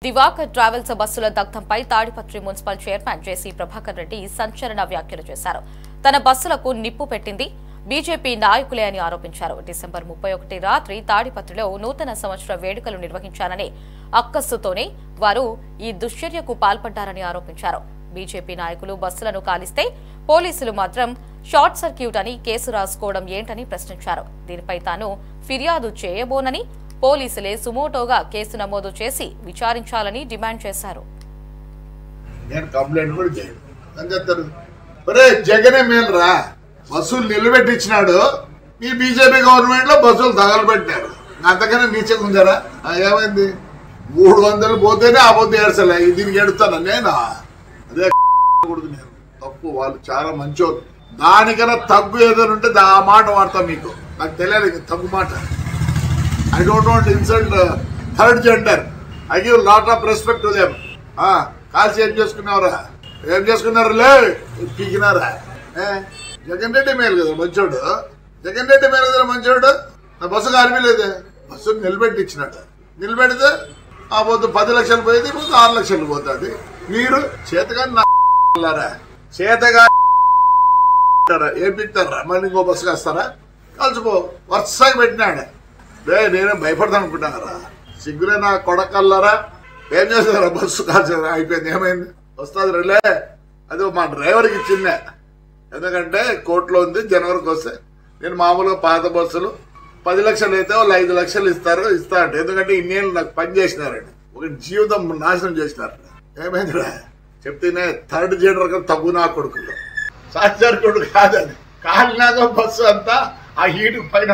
Diwakar travels బస్సుల దగ్ధంపై Tadipatri municipal chairman జేసీ ప్రభాకర్ రెడ్డి సంచలన వ్యాఖ్యలు చేశారు. తన బస్సులకు నిప్పు పెట్టింది బీజేపీ నాయకులే అని ఆరోపించారు. డిసెంబర్ 31 రాత్రి తాడిపత్రిలో నూతన సంవత్సర వేడుకలు నిర్వహించానని అక్కస్సుతోనే వారు ఈ దుశ్చర్యకు పాల్పడ్డారని ఆరోపించారు. బీజేపీ నాయకులు బస్సులను కాలిస్తే పోలీసులు మాత్రం షార్ట్ సర్క్యూట్ అని కేసు రాసుకోవడం ఏంటని ప్రశ్నించారు. దీనిపై తాను ఫిర్యాదు చేయబోనని పోలీసులే సుమోటోగా కేసు నమోదు చేసి విచారించాలని డిమాండ్ చేశారు. జగనే మేలురా, బస్సులు నిలబెట్టించినాడు. ఈ బీజేపీ గవర్నమెంట్ లో బస్సులు తగలబెట్టారు. అంతకన్నా నీచగా ఉందారా? ఏమైంది? 300 పోతేనే ఆ పొద్దు ఏడ్చలే, దీనికి ఎడుతాను నేను. అదే నేను తప్పు, వాళ్ళు చాలా మంచోళ్ళు. దానికన్నా తగ్గు ఏదైనా ఉంటే ఆ మాట వాడతా. మీకు నాకు తెలియాలి తగ్గు మాట. I don't want to insult third gender. I give a lot of respect to them. కాల్సి ఏం చేసుకున్నారా పీకినారా? జగన్ రెడ్డి మేలు కదా మంచోడు. జగన్ రెడ్డి మేలు కదా మంచోడు. నా బస్సు కాల్పలేదు, బస్సు నిలబెట్టించినట్టు. నిలబెడితే ఆ పొద్దు 10 లక్షలు పోయేది, ఇప్పుడు 6 లక్షలు పోతుంది. మీరు చేతగా చేతగా ఏం పిక్తారా? మళ్ళీ ఇంకో బస్సు కాస్తారా? కలిసిపో. వరుసగా పెట్టినాడు. నేనే భయపడతాను అనుకుంటున్నారా? సిగ్గులే నా కొడకల్లారా. ఏం చేస్తారా? బస్సు కాల్చారా? అయిపోయింది. ఏమైంది? వస్తుంది రిలే. అది మా డ్రైవర్కి ఇచ్చిందే. ఎందుకంటే కోర్టులో ఉంది. జనవరికి వస్తే నేను మామూలుగా పాత బస్సులు 10 లక్షలు అయితే వాళ్ళు 5 లక్షలు ఇస్తా అంటే. ఎందుకంటే ఇన్నేళ్ళు నాకు పని చేసినారండి, ఒక జీవితం నాశనం చేసినారు. ఏమైందిరా చెప్తేనే థర్డ్ జనరల్ తగ్గు నా కొడుకులు. సాక్షాత్ కొడుకు కాదు అది. కాలినాక బస్సు అంతా ఆ హీటు పైన